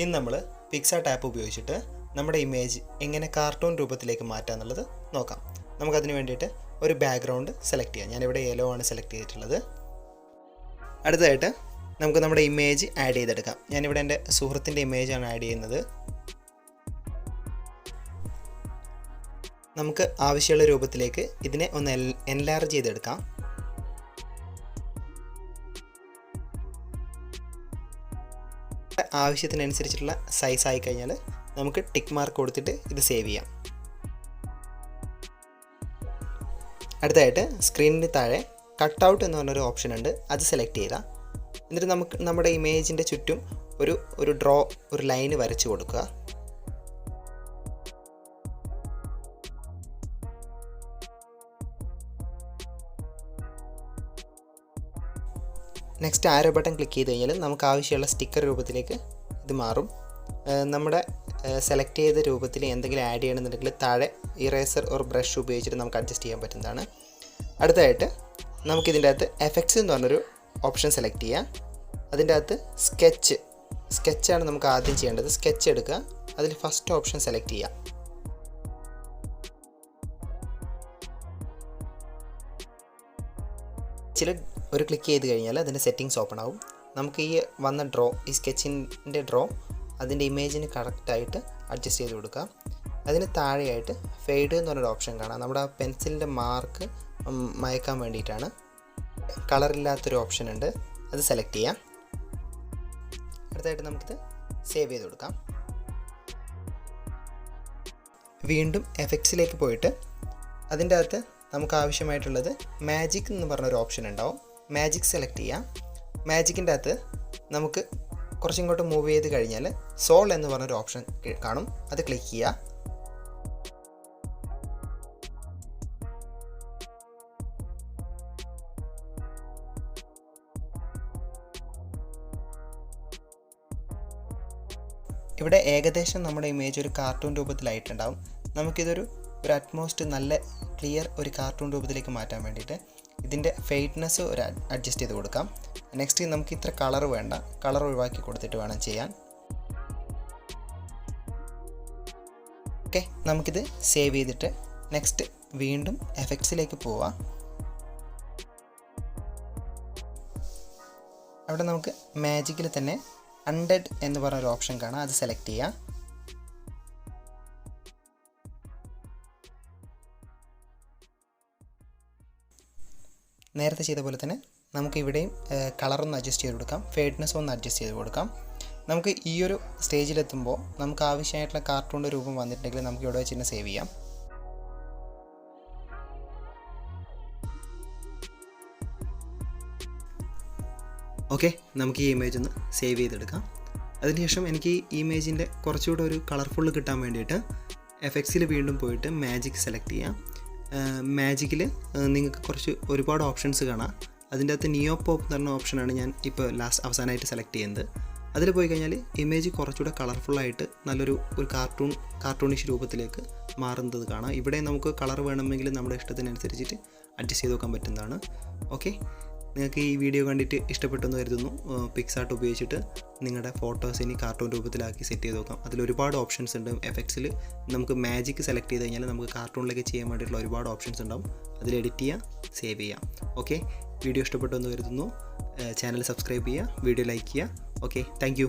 ഇന്ന് നമ്മൾ Picsart app ഉപയോഗിച്ചിട്ട് നമ്മുടെ ഇമേജ് എങ്ങനെ കാർട്ടൂൺ രൂപത്തിലേക്ക് മാറ്റാമെന്നുള്ളത് നോക്കാം. നമുക്കതിന് വേണ്ടിയിട്ട് ഒരു ബാക്ക്ഗ്രൗണ്ട് സെലക്ട് ചെയ്യാം. ഞാനിവിടെ യെല്ലോ ആണ് സെലക്ട് ചെയ്തിട്ടുള്ളത്. അടുത്തതായിട്ട് നമുക്ക് നമ്മുടെ ഇമേജ് ആഡ് ചെയ്തെടുക്കാം. ഞാനിവിടെ എൻ്റെ സുഹൃത്തിൻ്റെ ഇമേജാണ് ആഡ് ചെയ്യുന്നത്. നമുക്ക് ആവശ്യമുള്ള രൂപത്തിലേക്ക് ഇതിനെ ഒന്ന് എൻലാർജ് ചെയ്തെടുക്കാം. ആവശ്യത്തിനനുസരിച്ചുള്ള സൈസ് ആയി കഴിഞ്ഞാൽ നമുക്ക് ടിക്ക് മാർക്ക് കൊടുത്തിട്ട് ഇത് സേവ് ചെയ്യാം. അടുത്തതായിട്ട് സ്ക്രീനിന് താഴെ കട്ട് ഔട്ട് എന്ന് പറഞ്ഞൊരു ഓപ്ഷൻ ഉണ്ട്, അത് സെലക്ട് ചെയ്യുക. എന്നിട്ട് നമുക്ക് നമ്മുടെ ഇമേജിൻ്റെ ചുറ്റും ഒരു ലൈന് വരച്ച് കൊടുക്കുക. നെക്സ്റ്റ് ആരോ ബട്ടൺ ക്ലിക്ക് ചെയ്ത് കഴിഞ്ഞാൽ നമുക്ക് ആവശ്യമുള്ള സ്റ്റിക്കർ രൂപത്തിലേക്ക് ഇത് മാറും. നമ്മുടെ സെലക്ട് ചെയ്ത രൂപത്തിൽ എന്തെങ്കിലും ആഡ് ചെയ്യണമെന്നുണ്ടെങ്കിൽ താഴെ ഇറേസർ ഓർ ബ്രഷ് ഉപയോഗിച്ചിട്ട് നമുക്ക് അഡ്ജസ്റ്റ് ചെയ്യാൻ പറ്റുന്നതാണ്. അടുത്തതായിട്ട് നമുക്കിതിൻ്റെ അകത്ത് എഫക്ട്സ് എന്ന് പറഞ്ഞൊരു ഓപ്ഷൻ സെലക്ട് ചെയ്യാം. അതിൻ്റെ അകത്ത് സ്കെച്ചാണ് നമുക്ക് ആദ്യം ചെയ്യേണ്ടത്. സ്കെച്ച് എടുക്കുക, അതിൽ ഫസ്റ്റ് ഓപ്ഷൻ സെലക്ട് ചെയ്യുക. ഒരു ക്ലിക്ക് ചെയ്ത് കഴിഞ്ഞാൽ അതിൻ്റെ സെറ്റിങ്സ് ഓപ്പൺ ആവും. നമുക്ക് ഈ വന്ന ഈ സ്കെച്ചിൻ്റെ അതിൻ്റെ ഇമേജിന് കറക്റ്റായിട്ട് അഡ്ജസ്റ്റ് ചെയ്ത് കൊടുക്കുക. അതിന് താഴെയായിട്ട് ഫെയ്ഡ് എന്ന് പറഞ്ഞൊരു ഓപ്ഷൻ കാണാം. നമ്മുടെ ആ പെൻസിലിൻ്റെ മാർക്ക് മയക്കാൻ വേണ്ടിയിട്ടാണ്. കളറില്ലാത്തൊരു ഓപ്ഷൻ ഉണ്ട്, അത് സെലക്ട് ചെയ്യാം. അടുത്തായിട്ട് നമുക്കിത് സേവ് ചെയ്ത് കൊടുക്കാം. വീണ്ടും എഫക്ട്സിലേക്ക് പോയിട്ട് അതിൻ്റെ അകത്ത് നമുക്ക് ആവശ്യമായിട്ടുള്ളത് മാജിക് എന്ന് പറഞ്ഞൊരു ഓപ്ഷൻ ഉണ്ടാവും. മാജിക് സെലക്ട് ചെയ്യാം. മാജിക്കിൻ്റെ അകത്ത് നമുക്ക് കുറച്ചിങ്ങോട്ട് മൂവ് ചെയ്ത് കഴിഞ്ഞാൽ സോൾ എന്ന് പറഞ്ഞൊരു ഓപ്ഷൻ കാണും, അത് ക്ലിക്ക് ചെയ്യുക. ഇവിടെ ഏകദേശം നമ്മുടെ ഇമേജ് ഒരു കാർട്ടൂൺ രൂപത്തിലായിട്ടുണ്ടാവും. നമുക്കിതൊരു അറ്റ്മോസ്റ്റ് നല്ല ക്ലിയർ ഒരു കാർട്ടൂൺ രൂപത്തിലേക്ക് മാറ്റാൻ വേണ്ടിയിട്ട് ഇതിൻ്റെ ഫെയ്ഡ്നെസ് അഡ്ജസ്റ്റ് ചെയ്ത് കൊടുക്കാം. നെക്സ്റ്റ് നമുക്ക് ഇത്ര കളർ വേണ്ട, കളർ ഒഴിവാക്കി കൊടുത്തിട്ട് വേണം ചെയ്യാൻ. ഓക്കെ, നമുക്കിത് സേവ് ചെയ്തിട്ട് നെക്സ്റ്റ് വീണ്ടും എഫക്ട്സിലേക്ക് പോവാം. അവിടെ നമുക്ക് മാജിക്കിൽ തന്നെ അൺഡെഡ് എന്ന് പറഞ്ഞൊരു ഓപ്ഷൻ കാണാം, അത് സെലക്ട് ചെയ്യാം. നേരത്തെ ചെയ്ത പോലെ തന്നെ നമുക്ക് ഇവിടെയും കളറൊന്ന് അഡ്ജസ്റ്റ് ചെയ്ത് കൊടുക്കാം, ഫെയ്ഡ്നെസ് ഒന്ന് അഡ്ജസ്റ്റ് ചെയ്ത് കൊടുക്കാം. നമുക്ക് ഈ ഒരു സ്റ്റേജിലെത്തുമ്പോൾ നമുക്ക് ആവശ്യമായിട്ടുള്ള കാർട്ടൂണിൻ്റെ രൂപം വന്നിട്ടുണ്ടെങ്കിൽ നമുക്ക് ഇവിടെ വെച്ച് തന്നെ സേവ് ചെയ്യാം. ഓക്കെ, നമുക്ക് ഈ ഇമേജ് ഒന്ന് സേവ് ചെയ്തെടുക്കാം. അതിനുശേഷം എനിക്ക് ഈ ഇമേജിൻ്റെ കുറച്ചുകൂടെ ഒരു കളർഫുൾ കിട്ടാൻ വേണ്ടിയിട്ട് എഫക്ട്സിൽ വീണ്ടും പോയിട്ട് മാജിക് സെലക്ട് ചെയ്യാം. മാജിക്കിൽ നിങ്ങൾക്ക് ഒരുപാട് ഓപ്ഷൻസ് കാണാം. അതിൻ്റെ അകത്ത് നിയോ പോപ്പ് എന്ന് പറഞ്ഞ ഓപ്ഷനാണ് ഞാൻ ഇപ്പോൾ അവസാനമായിട്ട് സെലക്ട് ചെയ്യുന്നത്. അതിൽ പോയി കഴിഞ്ഞാൽ ഇമേജ് കുറച്ചുകൂടെ കളർഫുള്ളായിട്ട് നല്ലൊരു കാർട്ടൂണിഷ് രൂപത്തിലേക്ക് മാറുന്നത് കാണാം. ഇവിടെ നമുക്ക് കളർ വേണമെങ്കിൽ നമ്മുടെ ഇഷ്ടത്തിനനുസരിച്ചിട്ട് അഡ്ജസ്റ്റ് ചെയ്ത് നോക്കാൻ പറ്റുന്നതാണ്. ഓക്കെ, നിങ്ങൾക്ക് ഈ വീഡിയോ കണ്ടിട്ട് ഇഷ്ടപ്പെട്ടെന്ന് കരുതുന്നു. പിക്സാർട്ട് ഉപയോഗിച്ചിട്ട് നിങ്ങളുടെ ഫോട്ടോസ് ഇനി കാർട്ടൂൺ രൂപത്തിലാക്കി സെറ്റ് ചെയ്ത് നോക്കാം. അതിലൊരുപാട് ഓപ്ഷൻസ് ഉണ്ട്. എഫക്ട്സിൽ നമുക്ക് മാജിക് സെലക്ട് ചെയ്ത് കഴിഞ്ഞാൽ നമുക്ക് കാർട്ടൂണിലേക്ക് ചെയ്യാൻ വേണ്ടിയിട്ടുള്ള ഒരുപാട് ഓപ്ഷൻസ് ഉണ്ടാവും. അതിൽ എഡിറ്റ് ചെയ്യുക, സേവ് ചെയ്യാം. ഓക്കെ, വീഡിയോ ഇഷ്ടപ്പെട്ടെന്ന് കരുതുന്നു. ചാനൽ സബ്സ്ക്രൈബ് ചെയ്യുക, വീഡിയോ ലൈക്ക് ചെയ്യുക. Okay, thank you.